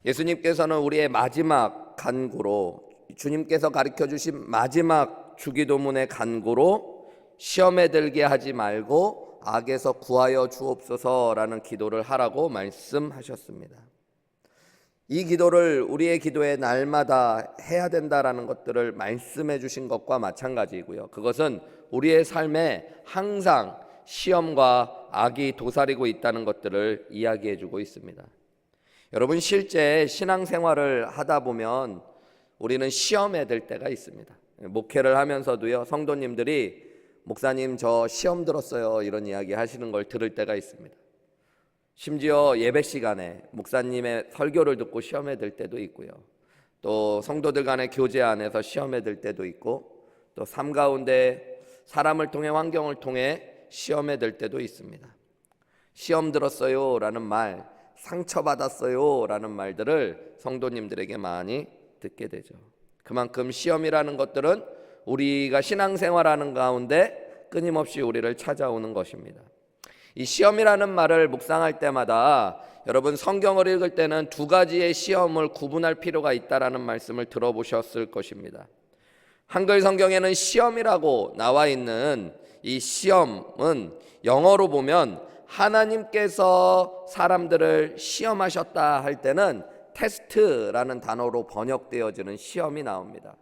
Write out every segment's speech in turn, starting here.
예수님께서는 우리의 마지막 간구로, 주님께서 가르쳐 주신 마지막 주기도문의 간구로 시험에 들게 하지 말고 악에서 구하여 주옵소서라는 기도를 하라고 말씀하셨습니다. 이 기도를 우리의 기도에 날마다 해야 된다라는 것들을 말씀해 주신 것과 마찬가지이고요. 그것은 우리의 삶에 항상 시험과 악이 도사리고 있다는 것들을 이야기해 주고 있습니다. 여러분, 실제 신앙생활을 하다 보면 우리는 시험에 들 때가 있습니다. 목회를 하면서도요, 성도님들이 목사님 저 시험 들었어요 이런 이야기 하시는 걸 들을 때가 있습니다. 심지어 예배 시간에 목사님의 설교를 듣고 시험에 들 때도 있고요. 또 성도들 간의 교제 안에서 시험에 들 때도 있고, 또 삶 가운데 사람을 통해, 환경을 통해 시험에 들 때도 있습니다. 시험 들었어요 라는 말, 상처받았어요 라는 말들을 성도님들에게 많이 듣게 되죠. 그만큼 시험이라는 것들은 우리가 신앙생활하는 가운데 끊임없이 우리를 찾아오는 것입니다. 이 시험이라는 말을 묵상할 때마다 여러분, 성경을 읽을 때는 두 가지의 시험을 구분할 필요가 있다라는 말씀을 들어보셨을 것입니다. 한글 성경에는 시험이라고 나와 있는 이 시험은 영어로 보면 하나님께서 사람들을 시험하셨다 할 때는 테스트라는 단어로 번역되어지는 시험이 나옵니다.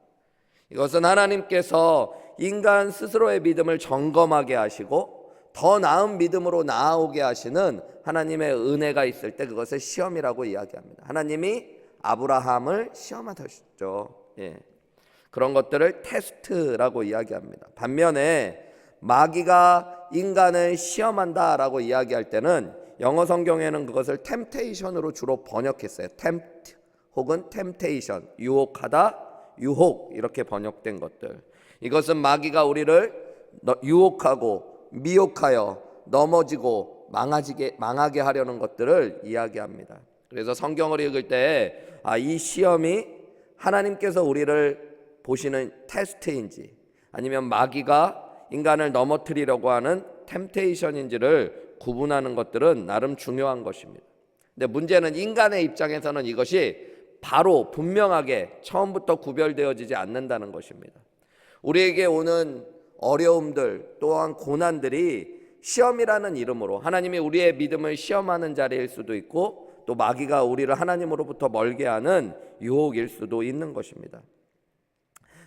이것은 하나님께서 인간 스스로의 믿음을 점검하게 하시고 더 나은 믿음으로 나아오게 하시는 하나님의 은혜가 있을 때 그것을 시험이라고 이야기합니다. 하나님이 아브라함을 시험하셨죠. 그런 것들을 테스트라고 이야기합니다. 반면에 마귀가 인간을 시험한다라고 이야기할 때는 영어 성경에는 그것을 템테이션으로 주로 번역했어요. 템pt 혹은 템테이션, 유혹하다, 유혹, 이렇게 번역된 것들. 이것은 마귀가 우리를 유혹하고 미혹하여 넘어지고 망하게 하려는 것들을 이야기합니다. 그래서 성경을 읽을 때 이 시험이 하나님께서 우리를 보시는 테스트인지 아니면 마귀가 인간을 넘어뜨리려고 하는 템테이션인지를 구분하는 것들은 나름 중요한 것입니다. 근데 문제는 인간의 입장에서는 이것이 바로 분명하게 처음부터 구별되어지지 않는다는 것입니다. 우리에게 오는 어려움들 또한 고난들이 시험이라는 이름으로 하나님이 우리의 믿음을 시험하는 자리일 수도 있고, 또 마귀가 우리를 하나님으로부터 멀게 하는 유혹일 수도 있는 것입니다.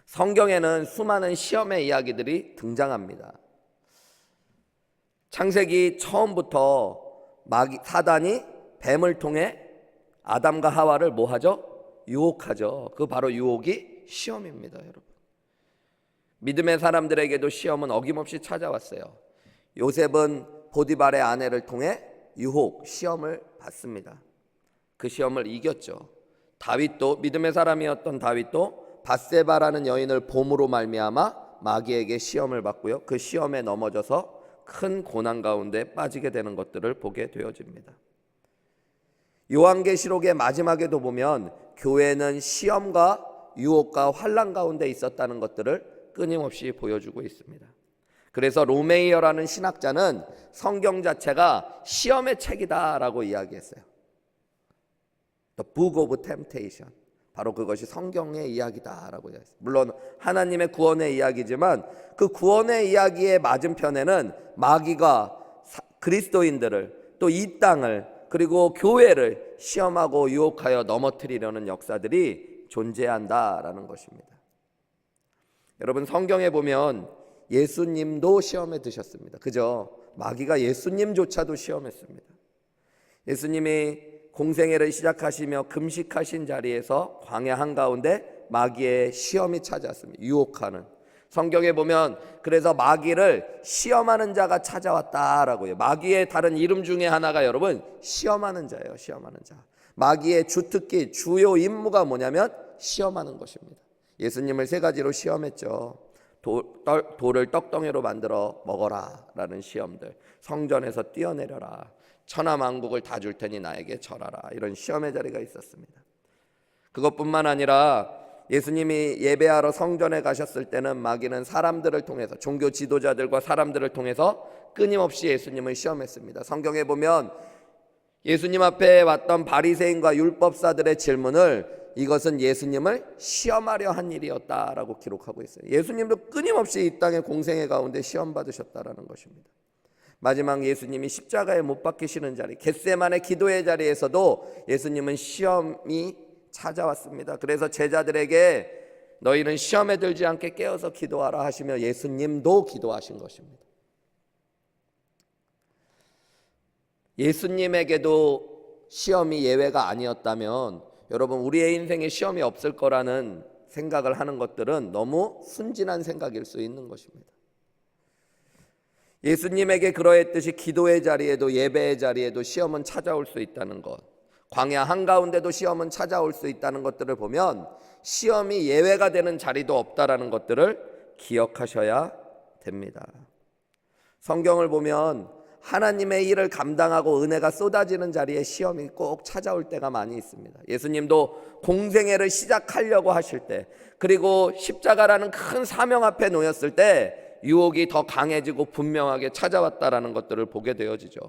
성경에는 수많은 시험의 이야기들이 등장합니다. 창세기 처음부터 사단이 뱀을 통해 아담과 하와를 뭐하죠? 유혹하죠. 그 바로 유혹이 시험입니다, 여러분. 믿음의 사람들에게도 시험은 어김없이 찾아왔어요. 요셉은 보디발의 아내를 통해 유혹, 시험을 받습니다. 그 시험을 이겼죠. 다윗도, 믿음의 사람이었던 다윗도 밧세바라는 여인을 봄으로 말미암아 마귀에게 시험을 받고요. 그 시험에 넘어져서 큰 고난 가운데 빠지게 되는 것들을 보게 되어집니다. 요한계시록의 마지막에도 보면 교회는 시험과 유혹과 환난 가운데 있었다는 것들을 끊임없이 보여주고 있습니다. 그래서 로메이어라는 신학자는 성경 자체가 시험의 책이다라고 이야기했어요. The Book of Temptation. 바로 그것이 성경의 이야기다라고 이야기했어요. 물론 하나님의 구원의 이야기지만 그 구원의 이야기의 맞은편에는 마귀가 그리스도인들을, 또 이 땅을, 그리고 교회를 시험하고 유혹하여 넘어뜨리려는 역사들이 존재한다라는 것입니다. 여러분, 성경에 보면 예수님도 시험에 드셨습니다. 그죠? 마귀가 예수님조차도 시험했습니다. 예수님이 공생애를 시작하시며 금식하신 자리에서 광야 한가운데 마귀의 시험이 찾아왔습니다. 유혹하는. 성경에 보면 그래서 마귀를 시험하는 자가 찾아왔다라고요. 마귀의 다른 이름 중에 하나가 여러분 시험하는 자예요. 시험하는 자. 마귀의 주특기, 주요 임무가 뭐냐면 시험하는 것입니다. 예수님을 세 가지로 시험했죠. 돌을 떡덩이로 만들어 먹어라 라는 시험들, 성전에서 뛰어내려라, 천하만국을 다 줄 테니 나에게 절하라, 이런 시험의 자리가 있었습니다. 그것뿐만 아니라 예수님이 예배하러 성전에 가셨을 때는 마귀는 사람들을 통해서, 종교 지도자들과 사람들을 통해서 끊임없이 예수님을 시험했습니다. 성경에 보면 예수님 앞에 왔던 바리새인과 율법사들의 질문을 이것은 예수님을 시험하려 한 일이었다라고 기록하고 있어요. 예수님도 끊임없이 이 땅의 공생애 가운데 시험 받으셨다라는 것입니다. 마지막 예수님이 십자가에 못 박히시는 자리, 겟세마네 기도의 자리에서도 예수님은 시험이 찾아왔습니다. 그래서 제자들에게 너희는 시험에 들지 않게 깨어서 기도하라 하시며 예수님도 기도하신 것입니다. 예수님에게도 시험이 예외가 아니었다면 여러분, 우리의 인생에 시험이 없을 거라는 생각을 하는 것들은 너무 순진한 생각일 수 있는 것입니다. 예수님에게 그러했듯이 기도의 자리에도 예배의 자리에도 시험은 찾아올 수 있다는 것, 광야 한가운데도 시험은 찾아올 수 있다는 것들을 보면 시험이 예외가 되는 자리도 없다라는 것들을 기억하셔야 됩니다. 성경을 보면 하나님의 일을 감당하고 은혜가 쏟아지는 자리에 시험이 꼭 찾아올 때가 많이 있습니다. 예수님도 공생애를 시작하려고 하실 때, 그리고 십자가라는 큰 사명 앞에 놓였을 때 유혹이 더 강해지고 분명하게 찾아왔다라는 것들을 보게 되어지죠.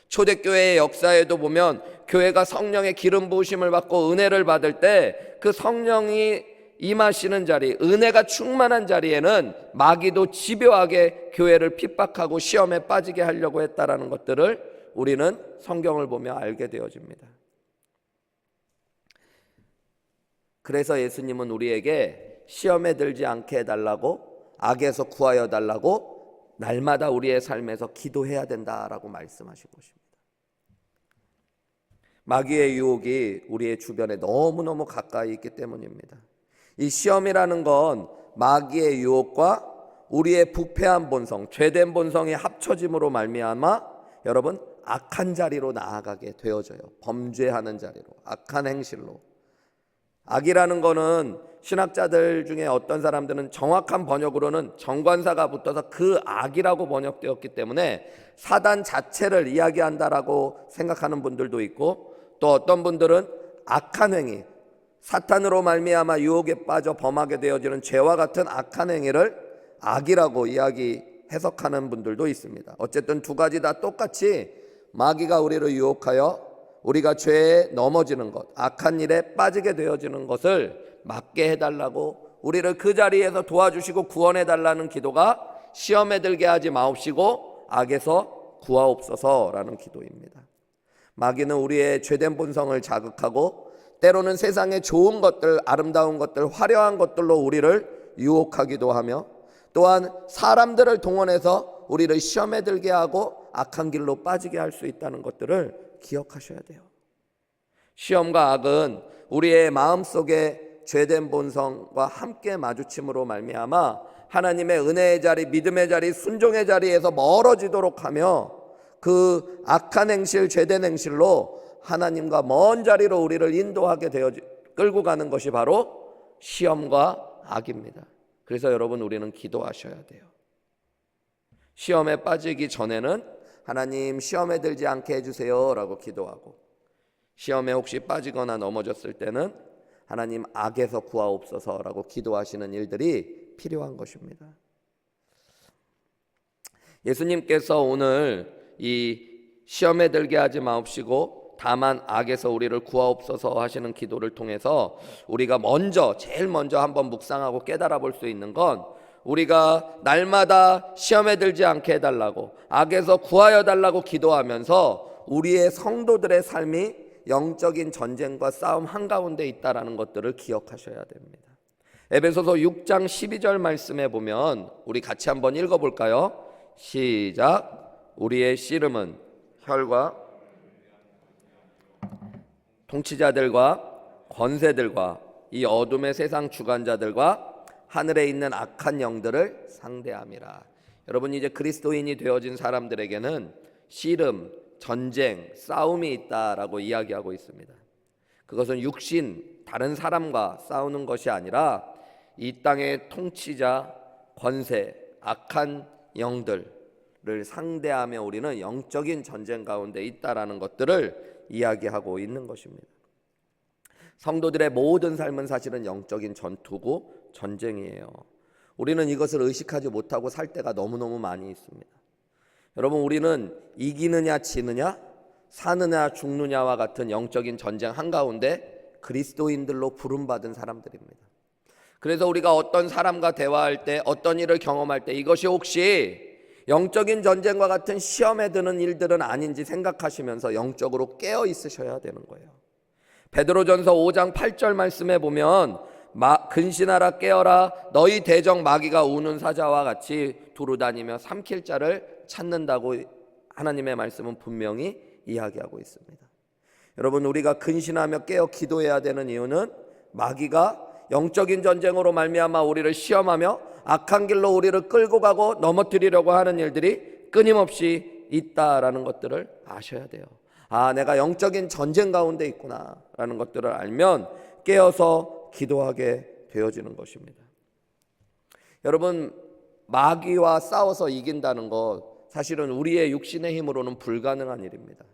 초대교회의 역사에도 보면 교회가 성령의 기름 부으심을 받고 은혜를 받을 때 그 성령이 임하시는 자리, 은혜가 충만한 자리에는 마귀도 집요하게 교회를 핍박하고 시험에 빠지게 하려고 했다라는 것들을 우리는 성경을 보며 알게 되어집니다. 그래서 예수님은 우리에게 시험에 들지 않게 해달라고, 악에서 구하여 달라고 날마다 우리의 삶에서 기도해야 된다라고 말씀하신 것입니다. 마귀의 유혹이 우리의 주변에 너무너무 가까이 있기 때문입니다. 이 시험이라는 건 마귀의 유혹과 우리의 부패한 본성, 죄된 본성이 합쳐짐으로 말미암아 여러분 악한 자리로 나아가게 되어져요. 범죄하는 자리로, 악한 행실로. 악이라는 거는 신학자들 중에 어떤 사람들은 정확한 번역으로는 정관사가 붙어서 그 악이라고 번역되었기 때문에 사단 자체를 이야기한다라고 생각하는 분들도 있고, 또 어떤 분들은 악한 행위, 사탄으로 말미암아 유혹에 빠져 범하게 되어지는 죄와 같은 악한 행위를 악이라고 해석하는 분들도 있습니다. 어쨌든 두 가지 다 똑같이 마귀가 우리를 유혹하여 우리가 죄에 넘어지는 것, 악한 일에 빠지게 되어지는 것을 막게 해달라고, 우리를 그 자리에서 도와주시고 구원해달라는 기도가 시험에 들게 하지 마옵시고 악에서 구하옵소서라는 기도입니다. 마귀는 우리의 죄된 본성을 자극하고 때로는 세상의 좋은 것들, 아름다운 것들, 화려한 것들로 우리를 유혹하기도 하며, 또한 사람들을 동원해서 우리를 시험에 들게 하고 악한 길로 빠지게 할 수 있다는 것들을 기억하셔야 돼요. 시험과 악은 우리의 마음속에 죄된 본성과 함께 마주침으로 말미암아 하나님의 은혜의 자리, 믿음의 자리, 순종의 자리에서 멀어지도록 하며 그 악한 행실, 죄된 행실로 하나님과 먼 자리로 우리를 인도하게 되어 끌고 가는 것이 바로 시험과 악입니다. 그래서 여러분, 우리는 기도하셔야 돼요. 시험에 빠지기 전에는 하나님 시험에 들지 않게 해주세요 라고 기도하고, 시험에 혹시 빠지거나 넘어졌을 때는 하나님 악에서 구하옵소서 라고 기도하시는 일들이 필요한 것입니다. 예수님께서 오늘 이 시험에 들게 하지 마옵시고 다만 악에서 우리를 구하옵소서 하시는 기도를 통해서 우리가 제일 먼저 한번 묵상하고 깨달아 볼 수 있는 건, 우리가 날마다 시험에 들지 않게 해달라고, 악에서 구하여 달라고 기도하면서 우리의 성도들의 삶이 영적인 전쟁과 싸움 한가운데 있다라는 것들을 기억하셔야 됩니다. 에베소서 6장 12절 말씀에 보면 우리 같이 한번 읽어볼까요? 시작. 우리의 씨름은 혈과 통치자들과 권세들과 이 어둠의 세상 주관자들과 하늘에 있는 악한 영들을 상대함이라. 여러분, 이제 그리스도인이 되어진 사람들에게는 씨름, 전쟁, 싸움이 있다라고 이야기하고 있습니다. 그것은 육신, 다른 사람과 싸우는 것이 아니라 이 땅의 통치자, 권세, 악한 영들을 상대하며 우리는 영적인 전쟁 가운데 있다라는 것들을 이야기하고 있는 것입니다. 성도들의 모든 삶은 사실은 영적인 전투고 전쟁이에요. 우리는 이것을 의식하지 못하고 살 때가 너무너무 많이 있습니다. 여러분, 우리는 이기느냐 지느냐, 사느냐 죽느냐와 같은 영적인 전쟁 한가운데 그리스도인들로 부름받은 사람들입니다. 그래서 우리가 어떤 사람과 대화할 때, 어떤 일을 경험할 때 이것이 혹시 영적인 전쟁과 같은 시험에 드는 일들은 아닌지 생각하시면서 영적으로 깨어 있으셔야 되는 거예요. 베드로전서 5장 8절 말씀에 보면 근신하라 깨어라 너희 대적 마귀가 우는 사자와 같이 두루다니며 삼킬 자를 찾는다고 하나님의 말씀은 분명히 이야기하고 있습니다. 여러분, 우리가 근신하며 깨어 기도해야 되는 이유는 마귀가 영적인 전쟁으로 말미암아 우리를 시험하며 악한 길로 우리를 끌고 가고 넘어뜨리려고 하는 일들이 끊임없이 있다라는 것들을 아셔야 돼요. 내가 영적인 전쟁 가운데 있구나 라는 것들을 알면 깨어서 기도하게 되어지는 것입니다. 여러분, 마귀와 싸워서 이긴다는 것 사실은 우리의 육신의 힘으로는 불가능한 일입니다.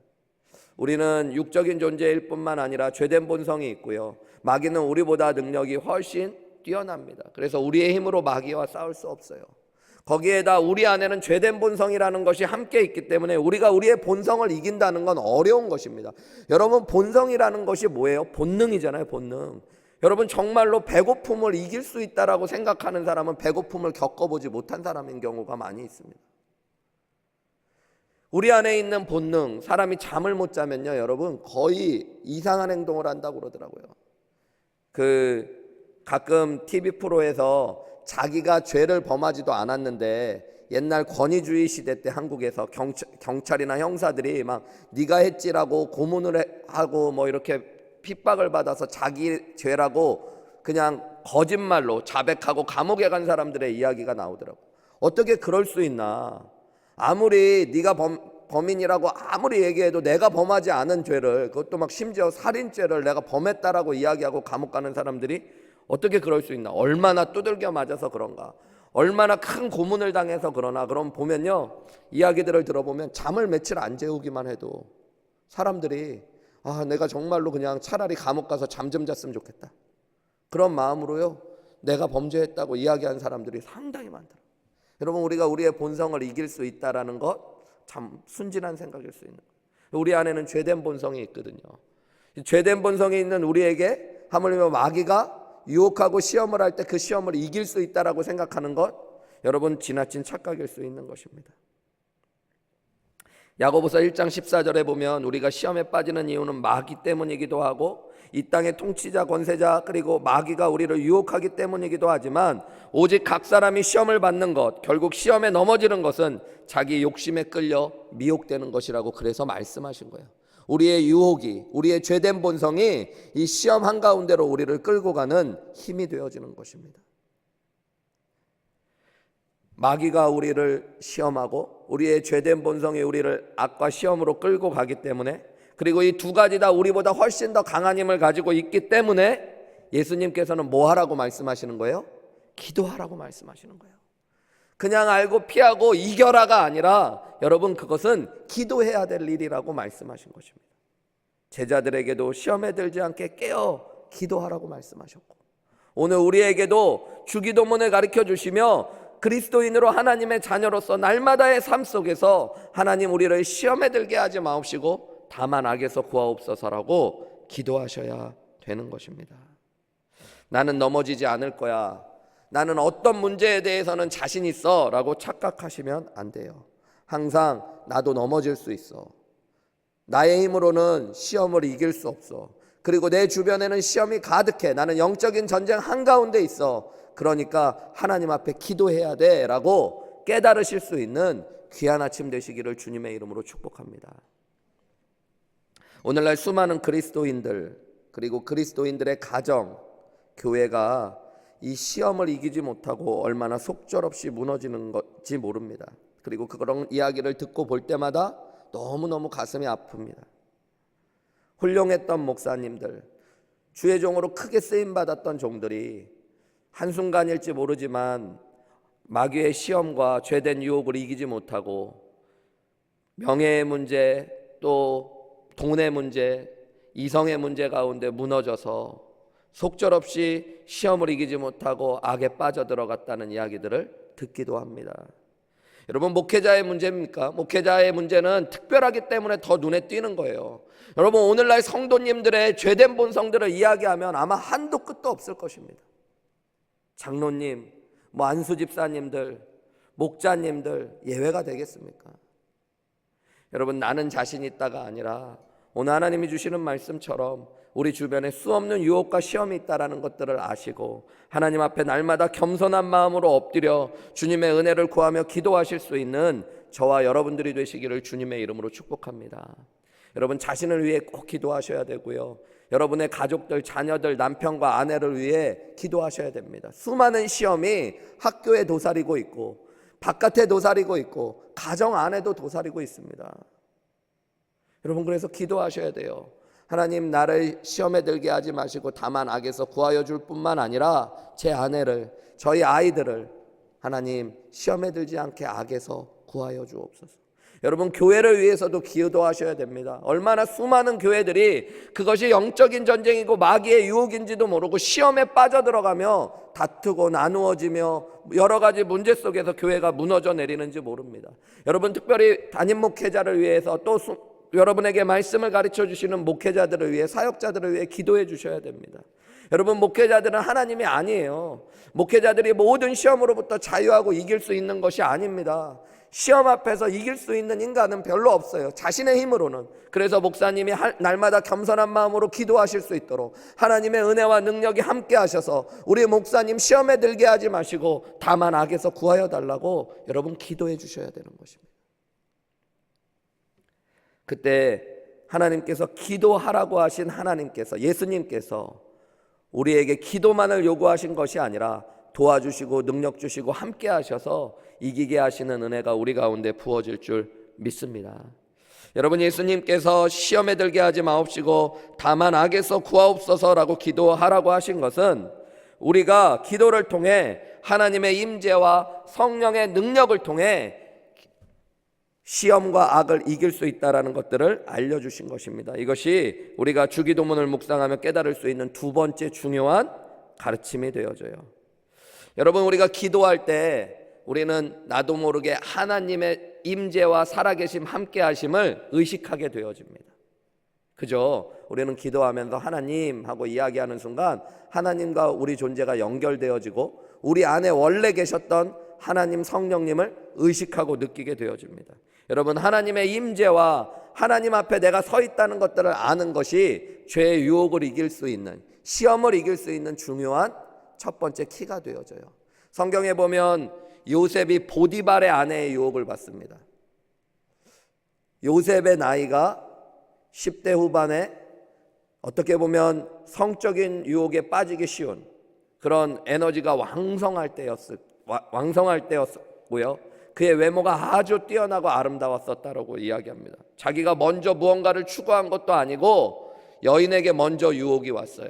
우리는 육적인 존재일 뿐만 아니라 죄된 본성이 있고요, 마귀는 우리보다 능력이 훨씬 뛰어납니다. 그래서 우리의 힘으로 마귀와 싸울 수 없어요. 거기에다 우리 안에는 죄된 본성이라는 것이 함께 있기 때문에 우리가 우리의 본성을 이긴다는 건 어려운 것입니다. 여러분, 본성이라는 것이 뭐예요? 본능이잖아요. 본능. 여러분, 정말로 배고픔을 이길 수 있다라고 생각하는 사람은 배고픔을 겪어보지 못한 사람인 경우가 많이 있습니다. 우리 안에 있는 본능, 사람이 잠을 못 자면요, 여러분 거의 이상한 행동을 한다고 그러더라고요. 가끔 TV 프로에서 자기가 죄를 범하지도 않았는데 옛날 권위주의 시대 때 한국에서 경찰이나 형사들이 막 네가 했지라고 고문을 하고 뭐 이렇게 핍박을 받아서 자기 죄라고 그냥 거짓말로 자백하고 감옥에 간 사람들의 이야기가 나오더라고요. 어떻게 그럴 수 있나? 아무리 네가 범인이라고 아무리 얘기해도 내가 범하지 않은 죄를, 그것도 막 심지어 살인죄를 내가 범했다라고 이야기하고 감옥 가는 사람들이 어떻게 그럴 수 있나? 얼마나 두들겨 맞아서 그런가? 얼마나 큰 고문을 당해서 그러나? 그럼 보면요, 이야기들을 들어보면 잠을 며칠 안 재우기만 해도 사람들이 내가 정말로 그냥 차라리 감옥 가서 잠 좀 잤으면 좋겠다, 그런 마음으로요 내가 범죄했다고 이야기한 사람들이 상당히 많더라고요. 여러분, 우리가 우리의 본성을 이길 수 있다라는 것 참 순진한 생각일 수 있는 거예요. 우리 안에는 죄된 본성이 있거든요. 죄된 본성이 있는 우리에게 하물며 마귀가 유혹하고 시험을 할 때 그 시험을 이길 수 있다라고 생각하는 것, 여러분 지나친 착각일 수 있는 것입니다. 야고보서 1장 14절에 보면 우리가 시험에 빠지는 이유는 마귀 때문이기도 하고 이 땅의 통치자, 권세자, 그리고 마귀가 우리를 유혹하기 때문이기도 하지만 오직 각 사람이 시험을 받는 것, 결국 시험에 넘어지는 것은 자기 욕심에 끌려 미혹되는 것이라고 그래서 말씀하신 거예요. 우리의 유혹이, 우리의 죄된 본성이 이 시험 한가운데로 우리를 끌고 가는 힘이 되어지는 것입니다. 마귀가 우리를 시험하고 우리의 죄된 본성이 우리를 악과 시험으로 끌고 가기 때문에, 그리고 이 두 가지 다 우리보다 훨씬 더 강한 힘을 가지고 있기 때문에 예수님께서는 뭐 하라고 말씀하시는 거예요? 기도하라고 말씀하시는 거예요. 그냥 알고 피하고 이겨라가 아니라 여러분, 그것은 기도해야 될 일이라고 말씀하신 것입니다. 제자들에게도 시험에 들지 않게 깨어 기도하라고 말씀하셨고, 오늘 우리에게도 주기도문을 가르쳐 주시며 그리스도인으로 하나님의 자녀로서 날마다의 삶 속에서 하나님 우리를 시험에 들게 하지 마옵시고 다만 악에서 구하옵소서라고 기도하셔야 되는 것입니다. 나는 넘어지지 않을 거야, 나는 어떤 문제에 대해서는 자신 있어 라고 착각하시면 안 돼요. 항상 나도 넘어질 수 있어, 나의 힘으로는 시험을 이길 수 없어, 그리고 내 주변에는 시험이 가득해, 나는 영적인 전쟁 한가운데 있어, 그러니까 하나님 앞에 기도해야 돼 라고 깨달으실 수 있는 귀한 아침 되시기를 주님의 이름으로 축복합니다. 오늘날 수많은 그리스도인들, 그리고 그리스도인들의 가정, 교회가 이 시험을 이기지 못하고 얼마나 속절없이 무너지는 건지 모릅니다. 그리고 그런 이야기를 듣고 볼 때마다 너무너무 가슴이 아픕니다. 훌륭했던 목사님들, 주의 종으로 크게 쓰임받았던 종들이 한순간일지 모르지만 마귀의 시험과 죄된 유혹을 이기지 못하고 명예의 문제, 또 돈의 문제, 이성의 문제 가운데 무너져서 속절없이 시험을 이기지 못하고 악에 빠져들어갔다는 이야기들을 듣기도 합니다. 여러분, 목회자의 문제입니까? 목회자의 문제는 특별하기 때문에 더 눈에 띄는 거예요. 여러분, 오늘날 성도님들의 죄된 본성들을 이야기하면 아마 한도 끝도 없을 것입니다. 장로님, 안수 집사님들, 목자님들 예외가 되겠습니까? 여러분, 나는 자신 있다가 아니라 오늘 하나님이 주시는 말씀처럼 우리 주변에 수없는 유혹과 시험이 있다라는 것들을 아시고 하나님 앞에 날마다 겸손한 마음으로 엎드려 주님의 은혜를 구하며 기도하실 수 있는 저와 여러분들이 되시기를 주님의 이름으로 축복합니다. 여러분, 자신을 위해 꼭 기도하셔야 되고요. 여러분의 가족들, 자녀들, 남편과 아내를 위해 기도하셔야 됩니다. 수많은 시험이 학교에 도사리고 있고 바깥에 도사리고 있고 가정 안에도 도사리고 있습니다. 여러분, 그래서 기도하셔야 돼요. 하나님, 나를 시험에 들게 하지 마시고 다만 악에서 구하여 줄 뿐만 아니라 제 아내를, 저희 아이들을 하나님 시험에 들지 않게 악에서 구하여 주옵소서. 여러분, 교회를 위해서도 기도하셔야 됩니다. 얼마나 수많은 교회들이 그것이 영적인 전쟁이고 마귀의 유혹인지도 모르고 시험에 빠져들어가며 다투고 나누어지며 여러 가지 문제 속에서 교회가 무너져 내리는지 모릅니다. 여러분, 특별히 담임 목회자를 위해서 또 여러분에게 말씀을 가르쳐 주시는 목회자들을 위해, 사역자들을 위해 기도해 주셔야 됩니다. 여러분, 목회자들은 하나님이 아니에요. 목회자들이 모든 시험으로부터 자유하고 이길 수 있는 것이 아닙니다. 시험 앞에서 이길 수 있는 인간은 별로 없어요. 자신의 힘으로는. 그래서 목사님이 날마다 겸손한 마음으로 기도하실 수 있도록 하나님의 은혜와 능력이 함께 하셔서 우리 목사님 시험에 들게 하지 마시고 다만 악에서 구하여 달라고 여러분 기도해 주셔야 되는 것입니다. 그때 하나님께서 기도하라고 하신 하나님께서, 예수님께서 우리에게 기도만을 요구하신 것이 아니라 도와주시고 능력 주시고 함께 하셔서 이기게 하시는 은혜가 우리 가운데 부어질 줄 믿습니다. 여러분, 예수님께서 시험에 들게 하지 마옵시고 다만 악에서 구하옵소서라고 기도하라고 하신 것은 우리가 기도를 통해 하나님의 임재와 성령의 능력을 통해 시험과 악을 이길 수 있다는 것들을 알려주신 것입니다. 이것이 우리가 주기도문을 묵상하며 깨달을 수 있는 두 번째 중요한 가르침이 되어져요. 여러분, 우리가 기도할 때 우리는 나도 모르게 하나님의 임재와 살아계심, 함께 하심을 의식하게 되어집니다. 그죠? 우리는 기도하면서 하나님 하고 이야기하는 순간 하나님과 우리 존재가 연결되어지고 우리 안에 원래 계셨던 하나님 성령님을 의식하고 느끼게 되어집니다. 여러분, 하나님의 임재와 하나님 앞에 내가 서 있다는 것들을 아는 것이 죄의 유혹을 이길 수 있는, 시험을 이길 수 있는 중요한 첫 번째 키가 되어져요. 성경에 보면 요셉이 보디발의 아내의 유혹을 받습니다. 요셉의 나이가 10대 후반에 어떻게 보면 성적인 유혹에 빠지기 쉬운 그런 에너지가 왕성할 때였고요. 그의 외모가 아주 뛰어나고 아름다웠었다라고 이야기합니다. 자기가 먼저 무언가를 추구한 것도 아니고 여인에게 먼저 유혹이 왔어요.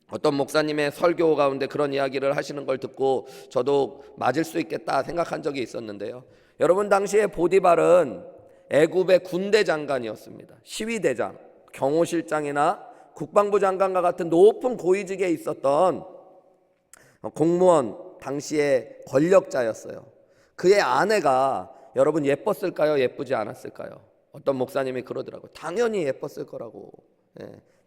어떤 목사님의 설교 가운데 그런 이야기를 하시는 걸 듣고 저도 맞을 수 있겠다 생각한 적이 있었는데요. 여러분, 당시에 보디발은 애굽의 군대 장관이었습니다. 시위대장, 경호실장이나 국방부 장관과 같은 높은 고위직에 있었던 공무원, 당시의 권력자였어요. 그의 아내가 여러분 예뻤을까요? 예쁘지 않았을까요? 어떤 목사님이 그러더라고요. 당연히 예뻤을 거라고.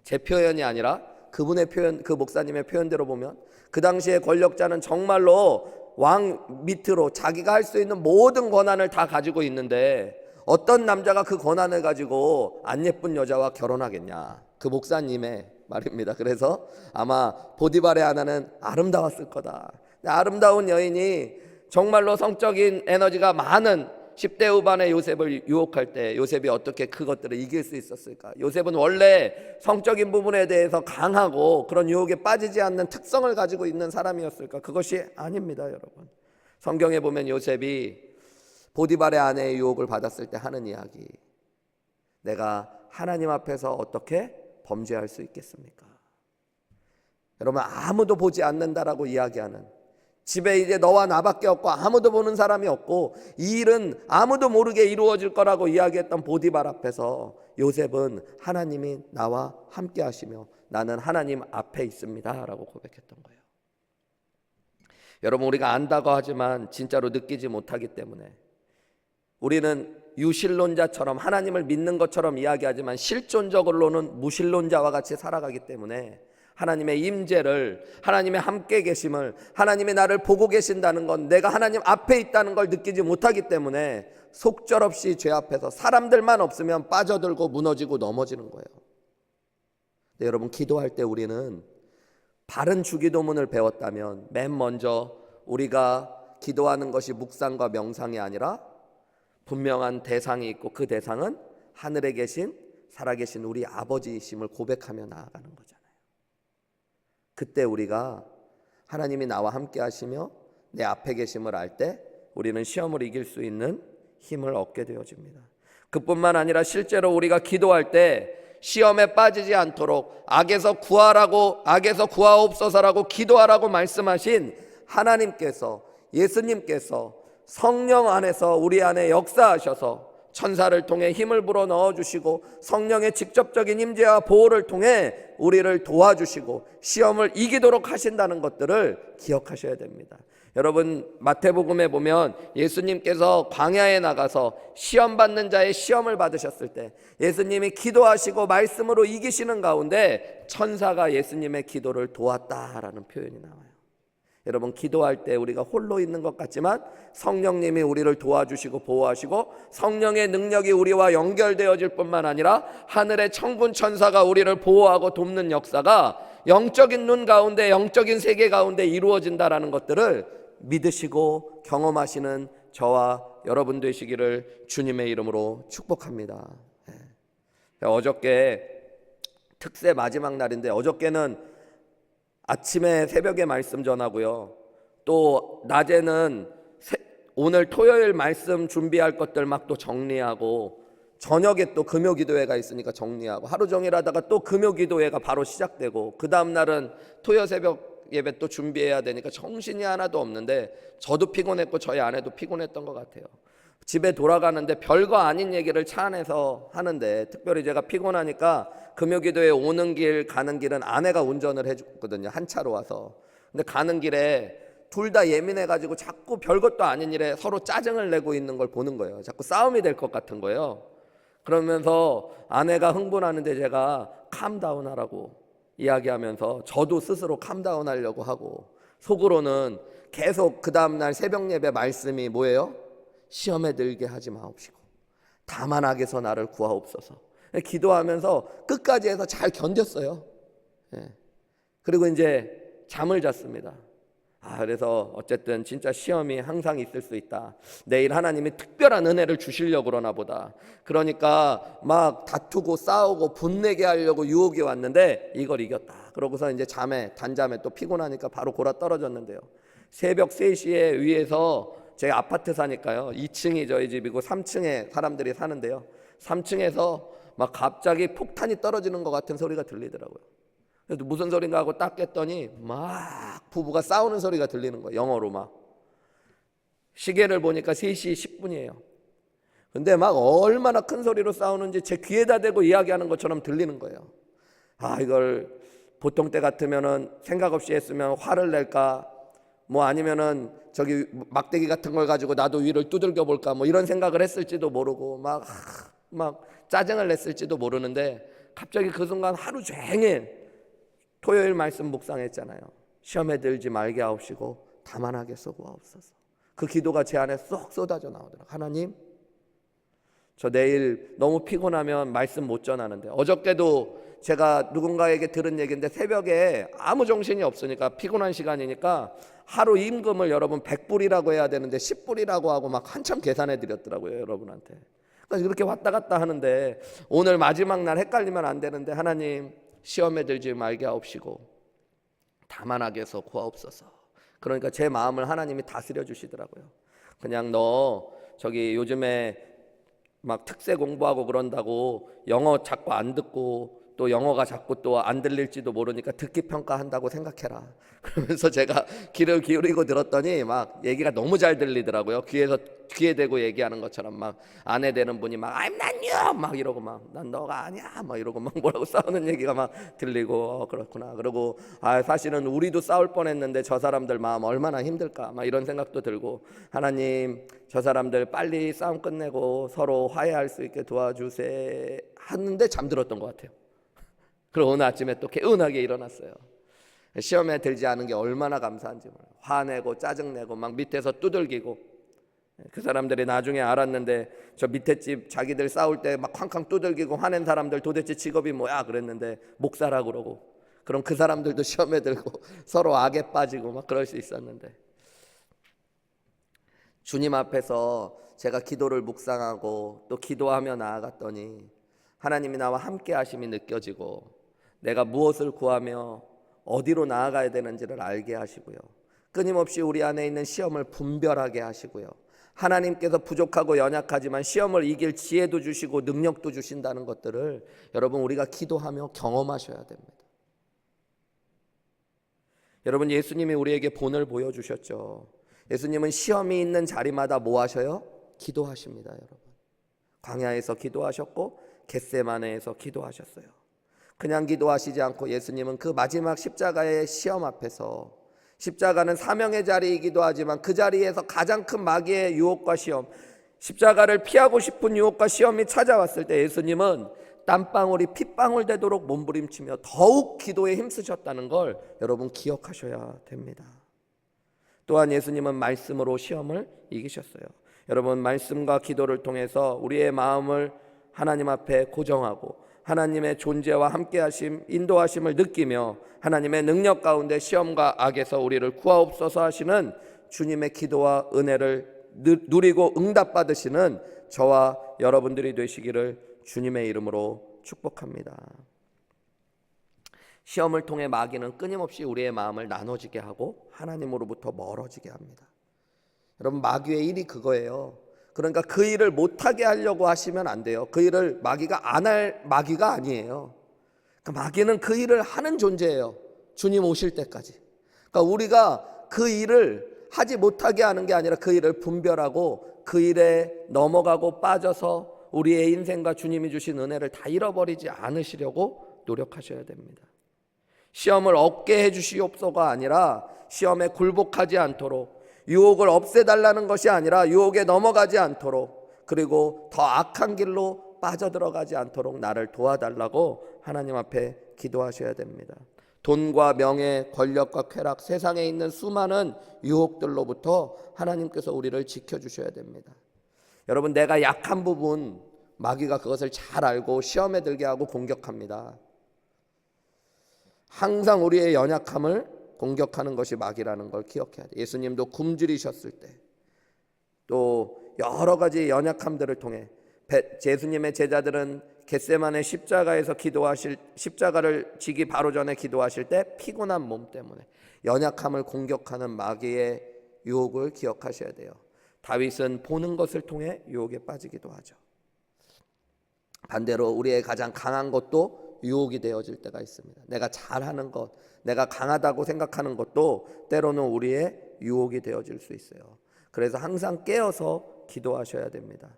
제 표현이 아니라 그분의 표현, 그 목사님의 표현대로 보면 그 당시의 권력자는 정말로 왕 밑으로 자기가 할 수 있는 모든 권한을 다 가지고 있는데 어떤 남자가 그 권한을 가지고 안 예쁜 여자와 결혼하겠냐, 그 목사님의 말입니다. 그래서 아마 보디발의 아내는 아름다웠을 거다. 아름다운 여인이 정말로 성적인 에너지가 많은 10대 후반의 요셉을 유혹할 때 요셉이 어떻게 그것들을 이길 수 있었을까? 요셉은 원래 성적인 부분에 대해서 강하고 그런 유혹에 빠지지 않는 특성을 가지고 있는 사람이었을까? 그것이 아닙니다, 여러분. 성경에 보면 요셉이 보디발의 아내의 유혹을 받았을 때 하는 이야기, 내가 하나님 앞에서 어떻게 범죄할 수 있겠습니까? 여러분, 아무도 보지 않는다라고 이야기하는, 집에 이제 너와 나밖에 없고 아무도 보는 사람이 없고 이 일은 아무도 모르게 이루어질 거라고 이야기했던 보디발 앞에서 요셉은 하나님이 나와 함께 하시며 나는 하나님 앞에 있습니다 라고 고백했던 거예요. 여러분, 우리가 안다고 하지만 진짜로 느끼지 못하기 때문에 우리는 유실론자처럼 하나님을 믿는 것처럼 이야기하지만 실존적으로는 무실론자와 같이 살아가기 때문에 하나님의 임재를, 하나님의 함께 계심을, 하나님이 나를 보고 계신다는 건, 내가 하나님 앞에 있다는 걸 느끼지 못하기 때문에 속절없이 죄 앞에서 사람들만 없으면 빠져들고 무너지고 넘어지는 거예요. 근데 여러분, 기도할 때 우리는 바른 주기도문을 배웠다면 맨 먼저 우리가 기도하는 것이 묵상과 명상이 아니라 분명한 대상이 있고, 그 대상은 하늘에 계신 살아계신 우리 아버지이심을 고백하며 나아가는 거잖아요. 그때 우리가 하나님이 나와 함께 하시며 내 앞에 계심을 알 때 우리는 시험을 이길 수 있는 힘을 얻게 되어집니다. 그뿐만 아니라 실제로 우리가 기도할 때 시험에 빠지지 않도록 악에서 구하옵소서라고 기도하라고 말씀하신 하나님께서, 예수님께서 성령 안에서 우리 안에 역사하셔서 천사를 통해 힘을 불어 넣어주시고 성령의 직접적인 임재와 보호를 통해 우리를 도와주시고 시험을 이기도록 하신다는 것들을 기억하셔야 됩니다. 여러분, 마태복음에 보면 예수님께서 광야에 나가서 시험 받는 자의 시험을 받으셨을 때 예수님이 기도하시고 말씀으로 이기시는 가운데 천사가 예수님의 기도를 도왔다라는 표현이 나와요. 여러분, 기도할 때 우리가 홀로 있는 것 같지만 성령님이 우리를 도와주시고 보호하시고 성령의 능력이 우리와 연결되어질 뿐만 아니라 하늘의 천군 천사가 우리를 보호하고 돕는 역사가 영적인 눈 가운데, 영적인 세계 가운데 이루어진다라는 것들을 믿으시고 경험하시는 저와 여러분 되시기를 주님의 이름으로 축복합니다. 어저께 특세 마지막 날인데, 어저께는 아침에 새벽에 말씀 전하고요, 또 낮에는 오늘 토요일 말씀 준비할 것들 막 또 정리하고, 저녁에 또 금요기도회가 있으니까 정리하고, 하루 종일 하다가 또 금요기도회가 바로 시작되고, 그 다음 날은 토요 새벽 예배 또 준비해야 되니까 정신이 하나도 없는데, 저도 피곤했고 저희 아내도 피곤했던 것 같아요. 집에 돌아가는데 별거 아닌 얘기를 차 안에서 하는데, 특별히 제가 피곤하니까 금요기도에 오는 길 가는 길은 아내가 운전을 해줬거든요. 한 차로 와서. 근데 가는 길에 둘 다 예민해가지고 자꾸 별것도 아닌 일에 서로 짜증을 내고 있는 걸 보는 거예요. 자꾸 싸움이 될 것 같은 거예요. 그러면서 아내가 흥분하는데 제가 캄다운 하라고 이야기하면서 저도 스스로 캄다운 하려고 하고, 속으로는 계속 그 다음날 새벽 예배 말씀이 뭐예요? 시험에 들게 하지 마옵시고 다만 악에서 나를 구하옵소서. 기도하면서 끝까지 해서 잘 견뎠어요. 그리고 이제 잠을 잤습니다. 그래서 어쨌든 진짜 시험이 항상 있을 수 있다. 내일 하나님이 특별한 은혜를 주시려고 그러나 보다. 그러니까 막 다투고 싸우고 분내게 하려고 유혹이 왔는데 이걸 이겼다. 그러고서 이제 단잠에 또 피곤하니까 바로 골아 떨어졌는데요. 새벽 3시에 위에서, 제가 아파트 사니까요, 2층이 저희 집이고 3층에 사람들이 사는데요, 3층에서 막 갑자기 폭탄이 떨어지는 것 같은 소리가 들리더라고요. 그래서 무슨 소린가 하고 딱 깼더니 막 부부가 싸우는 소리가 들리는 거예요. 영어로 막. 시계를 보니까 3시 10분이에요. 근데 막 얼마나 큰 소리로 싸우는지 제 귀에다 대고 이야기하는 것처럼 들리는 거예요. 이걸 보통 때 같으면은 생각 없이 했으면 화를 낼까, 뭐 아니면은 저기 막대기 같은 걸 가지고 나도 위를 두들겨 볼까, 뭐 이런 생각을 했을지도 모르고 막 짜증을 냈을지도 모르는데, 갑자기 그 순간 하루 종일 토요일 말씀 묵상했잖아요. 시험에 들지 말게 하옵시고 다만 악에서 구하옵소서. 그 기도가 제 안에 쏙 쏟아져 나오더라고요. 하나님, 저 내일 너무 피곤하면 말씀 못 전하는데, 어저께도 제가 누군가에게 들은 얘기인데 새벽에 아무 정신이 없으니까, 피곤한 시간이니까 하루 임금을 여러분 100불이라고 해야 되는데 10불이라고 하고 막 한참 계산해 드렸더라고요, 여러분한테. 그러니까 그렇게 왔다 갔다 하는데, 오늘 마지막 날 헷갈리면 안 되는데, 하나님 시험에 들지 말게 하옵시고 다만 악에서 구하옵소서. 그러니까 제 마음을 하나님이 다스려 주시더라고요. 그냥 너 저기 요즘에 막 특세 공부하고 그런다고 영어 자꾸 안 듣고 또 영어가 자꾸 또 안 들릴지도 모르니까 듣기 평가한다고 생각해라. 그러면서 제가 귀를 기울이고 들었더니 막 얘기가 너무 잘 들리더라고요. 귀에 대고 얘기하는 것처럼 막 아내 되는 분이 막 I'm not you 막 이러고 막 난 너가 아니야 막 이러고 막 뭐라고 싸우는 얘기가 막 들리고 그렇구나. 그리고 사실은 우리도 싸울 뻔했는데 저 사람들 마음 얼마나 힘들까 막 이런 생각도 들고, 하나님 저 사람들 빨리 싸움 끝내고 서로 화해할 수 있게 도와주세요 하는데 잠들었던 것 같아요. 그리고 오늘 아침에 또 개운하게 일어났어요. 시험에 들지 않은 게 얼마나 감사한지 몰라요. 화내고 짜증내고 막 밑에서 두들기고, 그 사람들이 나중에 알았는데 저 밑에 집 자기들 싸울 때 막 쾅쾅 두들기고 화낸 사람들 도대체 직업이 뭐야 그랬는데 목사라 그러고, 그럼 그 사람들도 시험에 들고 서로 악에 빠지고 막 그럴 수 있었는데, 주님 앞에서 제가 기도를 묵상하고 또 기도하며 나아갔더니 하나님이 나와 함께 하심이 느껴지고, 내가 무엇을 구하며 어디로 나아가야 되는지를 알게 하시고요, 끊임없이 우리 안에 있는 시험을 분별하게 하시고요, 하나님께서 부족하고 연약하지만 시험을 이길 지혜도 주시고 능력도 주신다는 것들을 여러분 우리가 기도하며 경험하셔야 됩니다. 여러분, 예수님이 우리에게 본을 보여주셨죠. 예수님은 시험이 있는 자리마다 뭐 하셔요? 기도하십니다. 여러분, 광야에서 기도하셨고 겟세마네에서 기도하셨어요. 그냥 기도하시지 않고 예수님은 그 마지막 십자가의 시험 앞에서, 십자가는 사명의 자리이기도 하지만 그 자리에서 가장 큰 마귀의 유혹과 시험, 십자가를 피하고 싶은 유혹과 시험이 찾아왔을 때 예수님은 땀방울이 핏방울 되도록 몸부림치며 더욱 기도에 힘쓰셨다는 걸 여러분 기억하셔야 됩니다. 또한 예수님은 말씀으로 시험을 이기셨어요. 여러분, 말씀과 기도를 통해서 우리의 마음을 하나님 앞에 고정하고 하나님의 존재와 함께하심, 인도하심을 느끼며 하나님의 능력 가운데 시험과 악에서 우리를 구하옵소서 하시는 주님의 기도와 은혜를 누리고 응답받으시는 저와 여러분들이 되시기를 주님의 이름으로 축복합니다. 시험을 통해 마귀는 끊임없이 우리의 마음을 나눠지게 하고 하나님으로부터 멀어지게 합니다. 여러분, 마귀의 일이 그거예요. 그러니까 그 일을 못하게 하려고 하시면 안 돼요. 그 일을 마귀가 안 할 마귀가 아니에요. 그러니까 마귀는 그 일을 하는 존재예요. 주님 오실 때까지. 그러니까 우리가 그 일을 하지 못하게 하는 게 아니라 그 일을 분별하고 그 일에 넘어가고 빠져서 우리의 인생과 주님이 주신 은혜를 다 잃어버리지 않으시려고 노력하셔야 됩니다. 시험을 얻게 해주시옵소서가 아니라 시험에 굴복하지 않도록, 유혹을 없애달라는 것이 아니라 유혹에 넘어가지 않도록, 그리고 더 악한 길로 빠져들어가지 않도록 나를 도와달라고 하나님 앞에 기도하셔야 됩니다. 돈과 명예, 권력과 쾌락, 세상에 있는 수많은 유혹들로부터 하나님께서 우리를 지켜주셔야 됩니다. 여러분, 내가 약한 부분 마귀가 그것을 잘 알고 시험에 들게 하고 공격합니다. 항상 우리의 연약함을 공격하는 것이 마귀라는 걸 기억해야 돼요. 예수님도 굶주리셨을 때 또 여러 가지 연약함들을 통해 예수님의 제자들은 겟세마네 십자가에서 십자가를 지기 바로 전에 기도하실 때 피곤한 몸 때문에 연약함을 공격하는 마귀의 유혹을 기억하셔야 돼요. 다윗은 보는 것을 통해 유혹에 빠지기도 하죠. 반대로 우리의 가장 강한 것도 유혹이 되어질 때가 있습니다. 내가 잘하는 것, 내가 강하다고 생각하는 것도 때로는 우리의 유혹이 되어질 수 있어요. 그래서 항상 깨어서 기도하셔야 됩니다.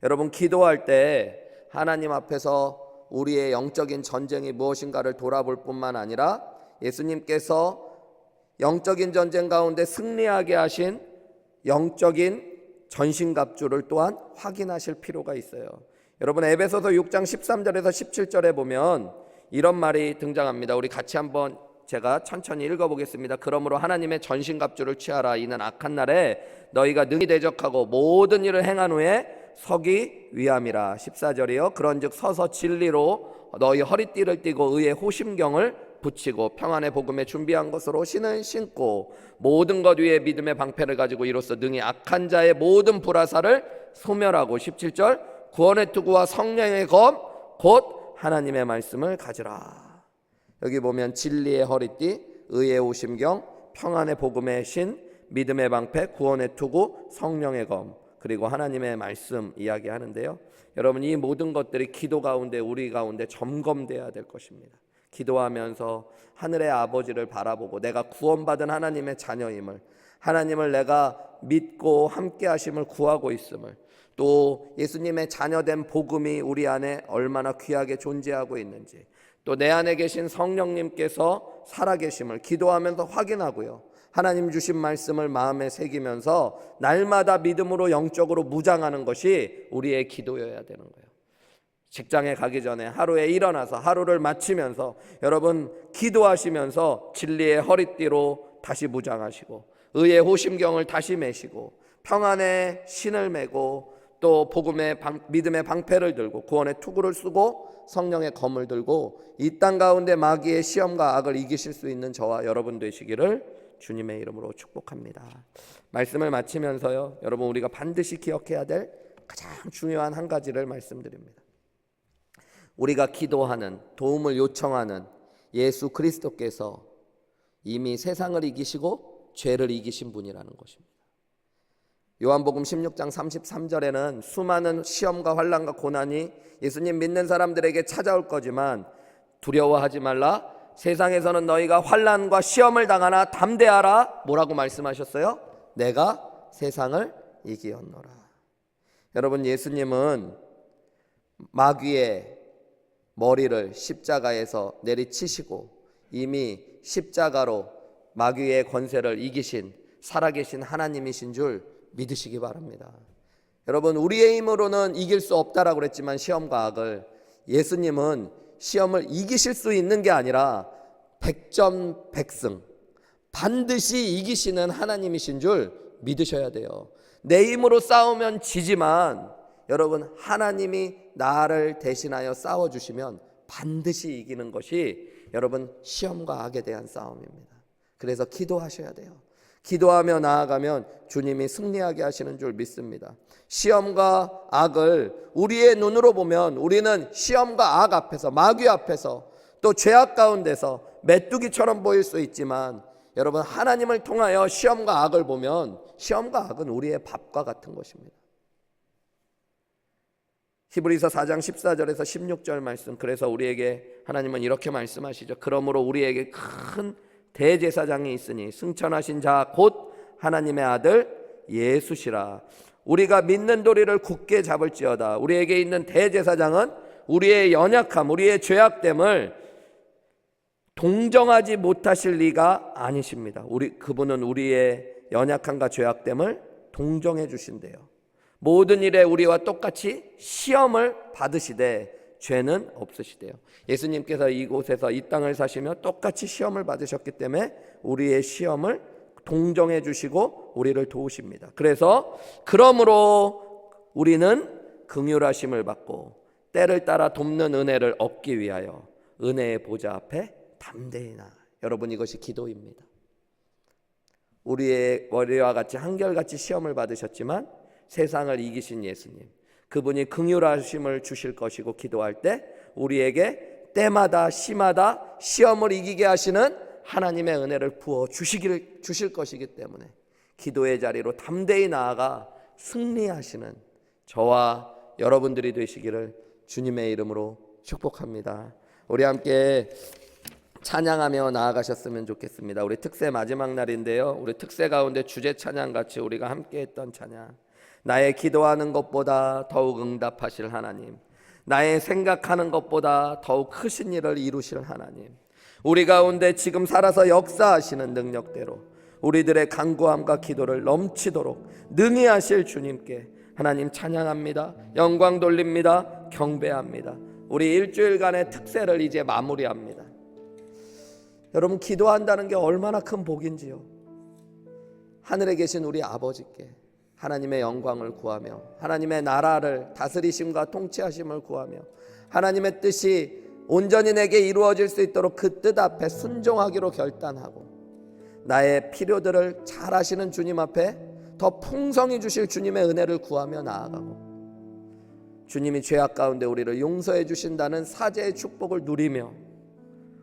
여러분, 기도할 때 하나님 앞에서 우리의 영적인 전쟁이 무엇인가를 돌아볼 뿐만 아니라 예수님께서 영적인 전쟁 가운데 승리하게 하신 영적인 전신갑주를 또한 확인하실 필요가 있어요. 여러분, 에베소서 6장 13절에서 17절에 보면 이런 말이 등장합니다. 우리 같이 한번 제가 천천히 읽어보겠습니다. 그러므로 하나님의 전신갑주를 취하라. 이는 악한 날에 너희가 능히 대적하고 모든 일을 행한 후에 서기 위함이라. 14절이요. 그런즉 서서 진리로 너희 허리띠를 띠고 의의 호심경을 붙이고 평안의 복음에 준비한 것으로 신을 신고 모든 것 위에 믿음의 방패를 가지고 이로써 능히 악한 자의 모든 불화살을 소멸하고. 17절 구원의 투구와 성령의 검 곧 하나님의 말씀을 가지라. 여기 보면 진리의 허리띠, 의의 호심경, 평안의 복음의 신, 믿음의 방패, 구원의 투구, 성령의 검, 그리고 하나님의 말씀 이야기하는데요. 여러분, 이 모든 것들이 기도 가운데 우리 가운데 점검돼야 될 것입니다. 기도하면서 하늘의 아버지를 바라보고 내가 구원받은 하나님의 자녀임을, 하나님을 내가 믿고 함께 하심을 구하고 있음을, 또 예수님의 자녀된 복음이 우리 안에 얼마나 귀하게 존재하고 있는지, 또 내 안에 계신 성령님께서 살아계심을 기도하면서 확인하고요. 하나님 주신 말씀을 마음에 새기면서 날마다 믿음으로 영적으로 무장하는 것이 우리의 기도여야 되는 거예요. 직장에 가기 전에 하루에 일어나서 하루를 마치면서 여러분 기도하시면서 진리의 허리띠로 다시 무장하시고 의의 호심경을 다시 매시고 평안의 신을 메고 또 복음의 믿음의 방패를 들고 구원의 투구를 쓰고 성령의 검을 들고 이 땅 가운데 마귀의 시험과 악을 이기실 수 있는 저와 여러분 되시기를 주님의 이름으로 축복합니다. 말씀을 마치면서요, 여러분 우리가 반드시 기억해야 될 가장 중요한 한 가지를 말씀드립니다. 우리가 기도하는, 도움을 요청하는 예수 그리스도께서 이미 세상을 이기시고 죄를 이기신 분이라는 것입니다. 요한복음 16장 33절에는 수많은 시험과 환난과 고난이 예수님 믿는 사람들에게 찾아올 거지만 두려워하지 말라, 세상에서는 너희가 환난과 시험을 당하나 담대하라. 뭐라고 말씀하셨어요? 내가 세상을 이기었노라. 여러분, 예수님은 마귀의 머리를 십자가에서 내리치시고 이미 십자가로 마귀의 권세를 이기신 살아계신 하나님이신 줄 믿으시기 바랍니다. 여러분, 우리의 힘으로는 이길 수 없다라고 그랬지만 시험과 악을, 예수님은 시험을 이기실 수 있는 게 아니라 백전백승 반드시 이기시는 하나님이신 줄 믿으셔야 돼요. 내 힘으로 싸우면 지지만 여러분, 하나님이 나를 대신하여 싸워주시면 반드시 이기는 것이 여러분 시험과 악에 대한 싸움입니다. 그래서 기도하셔야 돼요. 기도하며 나아가면 주님이 승리하게 하시는 줄 믿습니다. 시험과 악을 우리의 눈으로 보면 우리는 시험과 악 앞에서, 마귀 앞에서, 또 죄악 가운데서 메뚜기처럼 보일 수 있지만 여러분, 하나님을 통하여 시험과 악을 보면 시험과 악은 우리의 밥과 같은 것입니다. 히브리서 4장 14절에서 16절 말씀, 그래서 우리에게 하나님은 이렇게 말씀하시죠. 그러므로 우리에게 큰 대제사장이 있으니 승천하신 자 곧 하나님의 아들 예수시라. 우리가 믿는 도리를 굳게 잡을지어다. 우리에게 있는 대제사장은 우리의 연약함, 우리의 죄악됨을 동정하지 못하실 리가 아니십니다. 그분은 우리의 연약함과 죄악됨을 동정해 주신대요. 모든 일에 우리와 똑같이 시험을 받으시되 죄는 없으시대요. 예수님께서 이곳에서 이 땅을 사시며 똑같이 시험을 받으셨기 때문에 우리의 시험을 동정해 주시고 우리를 도우십니다. 그래서 그러므로 우리는 긍휼하심을 받고 때를 따라 돕는 은혜를 얻기 위하여 은혜의 보좌 앞에 담대히 나아가요. 여러분, 이것이 기도입니다. 우리의 머리와 같이 한결같이 시험을 받으셨지만 세상을 이기신 예수님, 그분이 긍휼하심을 주실 것이고 기도할 때 우리에게 때마다 시마다 시험을 이기게 하시는 하나님의 은혜를 부어 주실 것이기 때문에 기도의 자리로 담대히 나아가 승리하시는 저와 여러분들이 되시기를 주님의 이름으로 축복합니다. 우리 함께 찬양하며 나아가셨으면 좋겠습니다. 우리 특세 마지막 날인데요, 우리 특세 가운데 주제 찬양 같이 우리가 함께 했던 찬양, 나의 기도하는 것보다 더욱 응답하실 하나님, 나의 생각하는 것보다 더욱 크신 일을 이루실 하나님, 우리 가운데 지금 살아서 역사하시는 능력대로 우리들의 간구함과 기도를 넘치도록 능히 하실 주님께 하나님 찬양합니다. 영광 돌립니다. 경배합니다. 우리 일주일간의 특세를 이제 마무리합니다. 여러분, 기도한다는 게 얼마나 큰 복인지요. 하늘에 계신 우리 아버지께 하나님의 영광을 구하며 하나님의 나라를 다스리심과 통치하심을 구하며 하나님의 뜻이 온전히 내게 이루어질 수 있도록 그 뜻 앞에 순종하기로 결단하고 나의 필요들을 잘 아시는 주님 앞에 더 풍성히 주실 주님의 은혜를 구하며 나아가고 주님이 죄악 가운데 우리를 용서해 주신다는 사죄의 축복을 누리며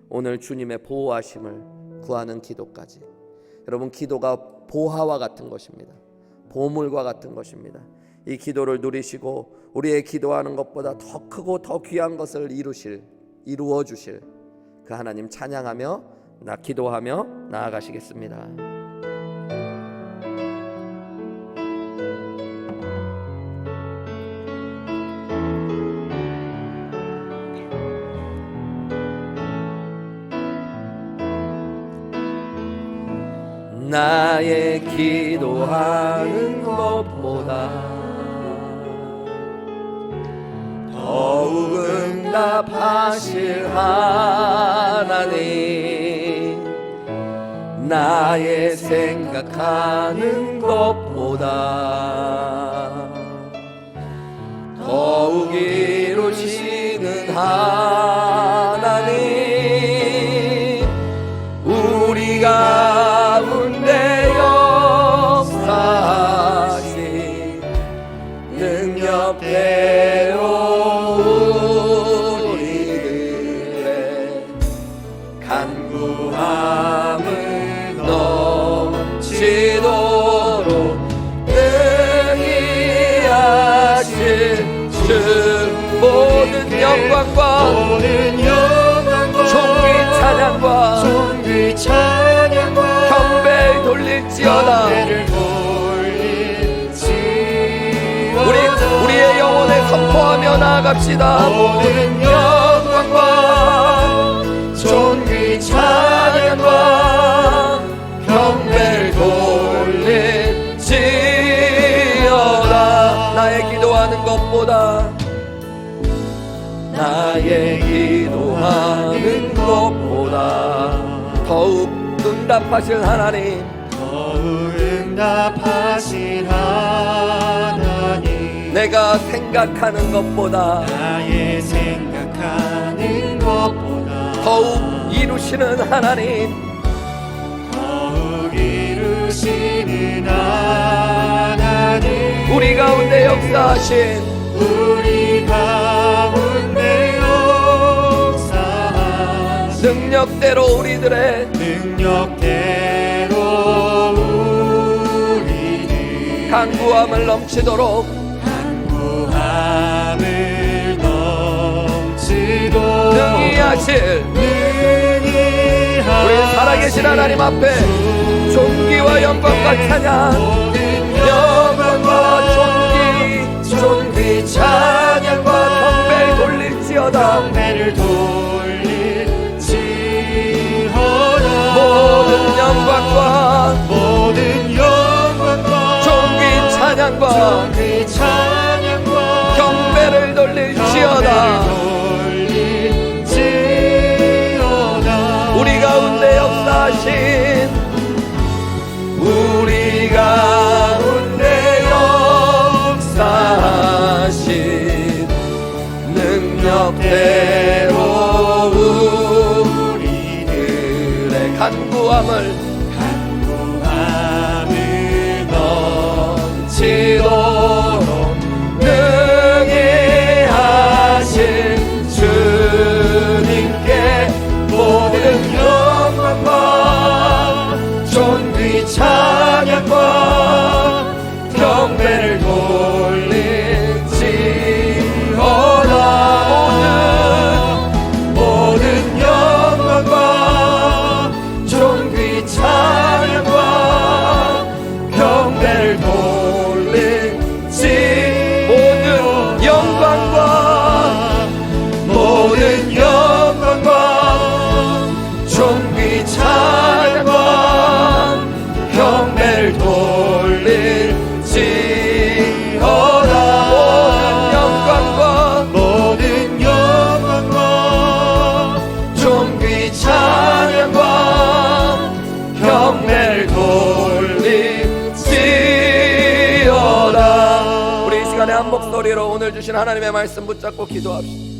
오늘 주님의 보호하심을 구하는 기도까지. 여러분, 기도가 보화와 같은 것입니다. 보물과 같은 것입니다. 이 기도를 누리시고 우리의 기도하는 것보다 더 크고 더 귀한 것을 이루어 주실 그 하나님 찬양하며 기도하며 나아가시겠습니다. 나의 기도하는 것보다 더욱 응답하실 하나님, 나의 생각하는 것보다 더욱 이루시는 하나님, 우리 가운데 역사하신 능력대로 우리들의 간구함을 넘치도록 능히 하실 주, 모든 영광과 존귀 찬양과 경배를 돌릴지어다. 우리의 영혼에 선포하며 나아갑시다. 모든 영광과 존귀 찬양과 경배를 돌릴지어다. 나의 기도하는 것보다 더욱 응답하실 하나님, 내가 생각하는 것보다 더욱 이루시는 하나님, 우리 가운데 역사하신 능력대로 우리들의 간구함을 넘치도록 능히 하실 우리 살아계신 하나님 앞에 존귀와 영광과 찬양, 영광과 존귀 찬양과 경배를 돌릴지어다. 모든 영광과 존귀 찬양과 경배를 돌릴지어다. 우리 가운데 역사하신 능력대로 우리들의 간구함을 넘치도록 능히 하실 주님께 모든 영광과 존귀 찬양과 경배를 돌릴지어다. 모든 영광과 존귀 찬양과 경배를 돌릴지, 모든 영광과 존귀 찬양과 경배를 돌릴지어다. 모든 영광과 존귀 찬양과 경배를 돌릴지어다. 우리 이 시간에 한 목소리로 오늘 주신 하나님의 말씀 붙잡고 기도합시다.